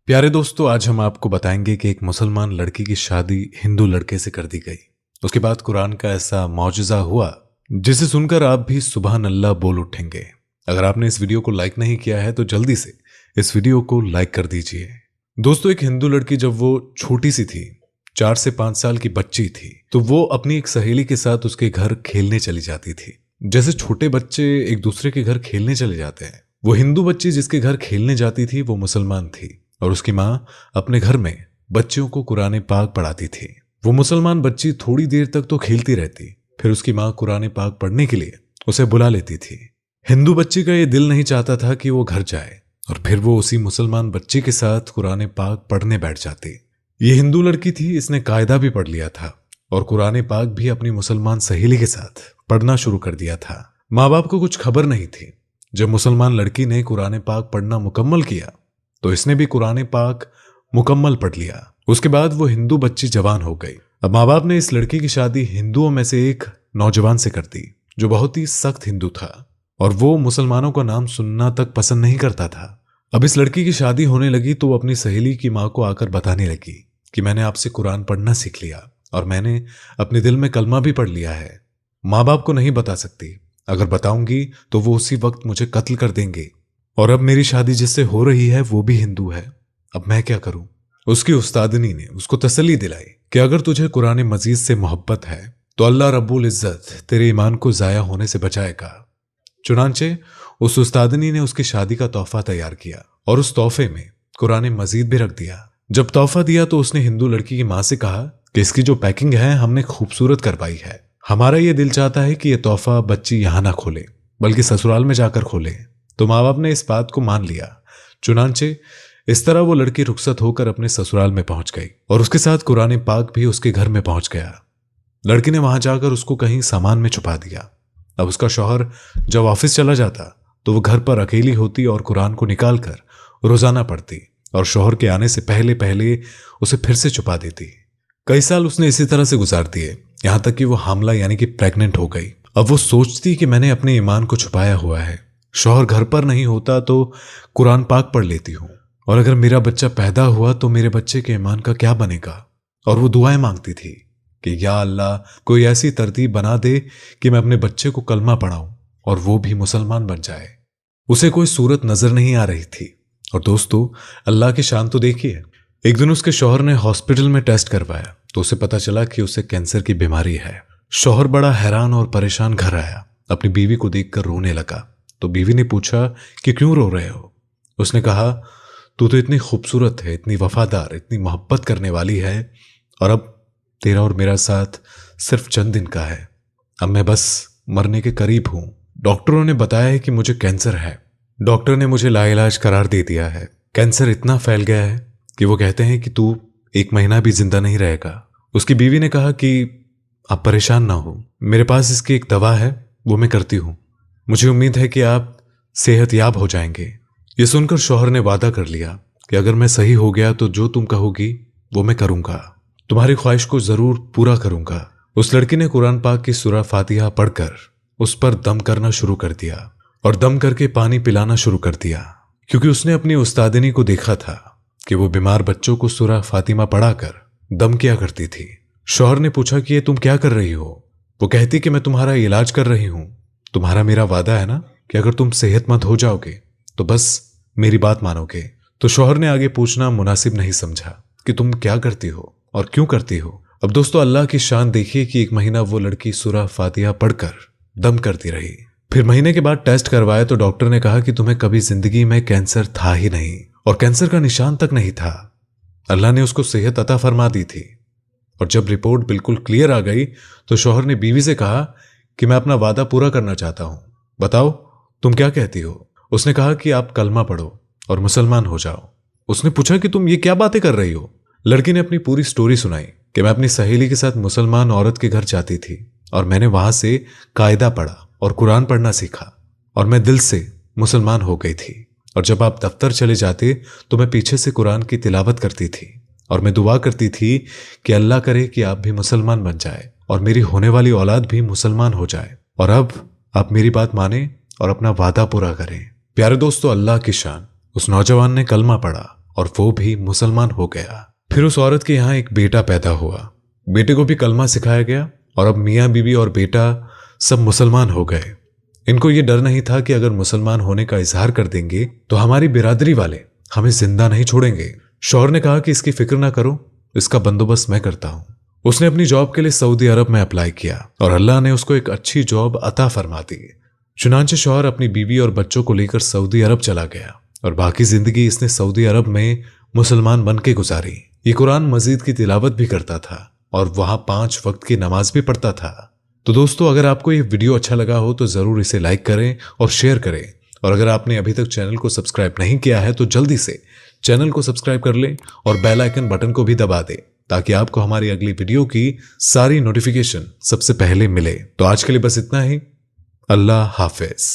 प्यारे दोस्तों, आज हम आपको बताएंगे कि एक मुसलमान लड़की की शादी हिंदू लड़के से कर दी गई। उसके बाद कुरान का ऐसा मौजज़ा हुआ जिसे सुनकर आप भी सुबहान अल्लाह बोल उठेंगे। अगर आपने इस वीडियो को लाइक नहीं किया है तो जल्दी से इस वीडियो को लाइक कर दीजिए। दोस्तों, एक हिंदू लड़की जब वो छोटी सी थी, 4 से 5 साल की बच्ची थी, तो वो अपनी एक सहेली के साथ उसके घर खेलने चली जाती थी। जैसे छोटे बच्चे एक दूसरे के घर खेलने चले जाते हैं, वो हिंदू बच्ची जिसके घर खेलने जाती थी वो मुसलमान थी और उसकी माँ अपने घर में बच्चियों को कुरान पाक पढ़ाती थी। वो मुसलमान बच्ची थोड़ी देर तक तो खेलती रहती, फिर उसकी माँ कुरान पाक पढ़ने के लिए उसे बुला लेती थी। हिंदू बच्ची का ये दिल नहीं चाहता था कि वो घर जाए और फिर वो उसी मुसलमान बच्ची के साथ कुरान पाक पढ़ने बैठ जाती। ये हिंदू लड़की थी, इसने कायदा भी पढ़ लिया था और कुरान पाक भी अपनी मुसलमान सहेली के साथ पढ़ना शुरू कर दिया था। माँ बाप को कुछ खबर नहीं थी। जब मुसलमान लड़की ने कुरान पाक पढ़ना मुकम्मल किया तो इसने भी कुरान पाक मुकम्मल पढ़ लिया। उसके बाद वो हिंदू बच्ची जवान हो गई। अब माँ बाप ने इस लड़की की शादी हिंदुओं में से एक नौजवान से कर दी जो बहुत ही सख्त हिंदू था और वो मुसलमानों का नाम सुनना तक पसंद नहीं करता था। अब इस लड़की की शादी होने लगी तो वो अपनी सहेली की माँ को आकर बताने लगी कि मैंने आपसे कुरान पढ़ना सीख लिया और मैंने अपने दिल में कलमा भी पढ़ लिया है। माँ बाप को नहीं बता सकती, अगर बताऊंगी तो वो उसी वक्त मुझे कत्ल कर देंगे और अब मेरी शादी जिससे हो रही है वो भी हिंदू है। अब मैं क्या करूं? उसकी उस्तादनी ने उसको तसल्ली दिलाई कि अगर तुझे कुरान मजीद से मोहब्बत है तो अल्लाह रब्बुल इज्जत तेरे ईमान को जाया होने से बचाएगा। चुनांचे उस उस्तादनी ने उसकी शादी का तोहफा तैयार किया और उस तोहफे में कुरान मजीद भी रख दिया। जब तोहफा दिया तो उसने हिंदू लड़की की माँ से कहा कि इसकी जो पैकिंग है हमने खूबसूरत करवाई है, हमारा ये दिल चाहता है कि यह तोहफा बच्ची यहां ना खोले बल्कि ससुराल में जाकर खोले। तो माँ बाप ने इस बात को मान लिया। चुनांचे इस तरह वो लड़की रुखसत होकर अपने ससुराल में पहुंच गई और उसके साथ कुरान पाक भी उसके घर में पहुंच गया। लड़की ने वहां जाकर उसको कहीं सामान में छुपा दिया। अब उसका शौहर जब ऑफिस चला जाता तो वो घर पर अकेली होती और कुरान को निकाल कर रोजाना पढ़ती और शौहर के आने से पहले पहले उसे फिर से छुपा देती। कई साल उसने इसी तरह से गुजार दिए, यहां तक कि वो हामला यानी कि प्रेग्नेंट हो गई। अब वो सोचती कि मैंने अपने ईमान को छुपाया हुआ है, शौहर घर पर नहीं होता तो कुरान पाक पढ़ लेती हूँ और अगर मेरा बच्चा पैदा हुआ तो मेरे बच्चे के ईमान का क्या बनेगा। और वो दुआएं मांगती थी कि या अल्लाह कोई ऐसी तरतीब बना दे कि मैं अपने बच्चे को कलमा पढ़ाऊं और वो भी मुसलमान बन जाए। उसे कोई सूरत नजर नहीं आ रही थी। और दोस्तों, अल्लाह की शान तो देखिए, एक दिन उसके शौहर ने हॉस्पिटल में टेस्ट करवाया तो उसे पता चला कि उसे कैंसर की बीमारी है। शौहर बड़ा हैरान और परेशान घर आया, अपनी बीवी को देखकर रोने लगा। तो बीवी ने पूछा कि क्यों रो रहे हो? उसने कहा, तू तो इतनी खूबसूरत है, इतनी वफादार, इतनी मोहब्बत करने वाली है और अब तेरा और मेरा साथ सिर्फ चंद दिन का है। अब मैं बस मरने के करीब हूं। डॉक्टरों ने बताया है कि मुझे कैंसर है। डॉक्टर ने मुझे लाइलाज करार दे दिया है। कैंसर इतना फैल गया है कि वो कहते हैं कि तू 1 महीना भी जिंदा नहीं रहेगा। उसकी बीवी ने कहा कि आप परेशान ना हो, मेरे पास इसकी एक दवा है, वो मैं करती हूं। मुझे उम्मीद है कि आप सेहतयाब हो जाएंगे। ये सुनकर शौहर ने वादा कर लिया कि अगर मैं सही हो गया तो जो तुम कहोगी वो मैं करूंगा, तुम्हारी ख्वाहिश को जरूर पूरा करूंगा। उस लड़की ने कुरान पाक की सूरह फातिहा पढ़कर उस पर दम करना शुरू कर दिया और दम करके पानी पिलाना शुरू कर दिया, क्योंकि उसने अपनी उस्तादिनी को देखा था कि वो बीमार बच्चों को सूरह फातिमा पढ़ाकर दम किया करती थी। शौहर ने पूछा कि ये तुम क्या कर रही हो? वो कहती कि मैं तुम्हारा इलाज कर रही हूं। तुम्हारा मेरा वादा है ना कि अगर तुम सेहतमंद हो जाओगे तो बस मेरी बात मानोगे। तो शौहर ने आगे पूछना मुनासिब नहीं समझा कि तुम क्या करती हो और क्यों करती हो। अब दोस्तों, अल्लाह की शान देखिए कि 1 महीना वो लड़की सूरह फातिहा पढ़कर दम करती रही। फिर महीने के बाद टेस्ट करवाया तो डॉक्टर ने कहा कि तुम्हें कभी जिंदगी में कैंसर था ही नहीं और कैंसर का निशान तक नहीं था। अल्लाह ने उसको सेहत अता फरमा दी थी। और जब रिपोर्ट बिल्कुल क्लियर आ गई तो शौहर ने बीवी से कहा कि मैं अपना वादा पूरा करना चाहता हूं, बताओ तुम क्या कहती हो? उसने कहा कि आप कलमा पढ़ो और मुसलमान हो जाओ। उसने पूछा कि तुम ये क्या बातें कर रही हो? लड़की ने अपनी पूरी स्टोरी सुनाई कि मैं अपनी सहेली के साथ मुसलमान औरत के घर जाती थी और मैंने वहां से कायदा पढ़ा और कुरान पढ़ना सीखा और मैं दिल से मुसलमान हो गई थी। और जब आप दफ्तर चले जाते तो मैं पीछे से कुरान की तिलावत करती थी और मैं दुआ करती थी कि अल्लाह करे कि आप भी मुसलमान बन जाए और मेरी होने वाली औलाद भी मुसलमान हो जाए। और अब आप मेरी बात माने और अपना वादा पूरा करें। प्यारे दोस्तों, अल्लाह की शान, उस नौजवान ने कलमा पढ़ा और वो भी मुसलमान हो गया। फिर उस औरत के यहाँ एक बेटा पैदा हुआ। बेटे को भी कलमा सिखाया गया और अब मियाँ बीवी और बेटा सब मुसलमान हो गए। इनको ये डर नहीं था कि अगर मुसलमान होने का इजहार कर देंगे तो हमारी बिरादरी वाले हमें जिंदा नहीं छोड़ेंगे। शौहर ने कहा कि इसकी फिक्र ना करो, इसका बंदोबस्त मैं करता हूं। उसने अपनी जॉब के लिए सऊदी अरब में अप्लाई किया और अल्लाह ने उसको एक अच्छी जॉब अता फरमा दी। चुनांचे शौहर अपनी बीवी और बच्चों को लेकर सऊदी अरब चला गया और बाकी जिंदगी इसने सऊदी अरब में मुसलमान बन के गुजारी। ये कुरान मजीद की तिलावत भी करता था और वहां 5 वक्त की नमाज भी पढ़ता था। तो दोस्तों, अगर आपको ये वीडियो अच्छा लगा हो तो जरूर इसे लाइक करें और शेयर करें। और अगर आपने अभी तक चैनल को सब्सक्राइब नहीं किया है तो जल्दी से चैनल को सब्सक्राइब कर लें और बेल आइकन बटन को भी दबा दें ताकि आपको हमारी अगली वीडियो की सारी नोटिफिकेशन सबसे पहले मिले। तो आज के लिए बस इतना ही। अल्लाह हाफिज।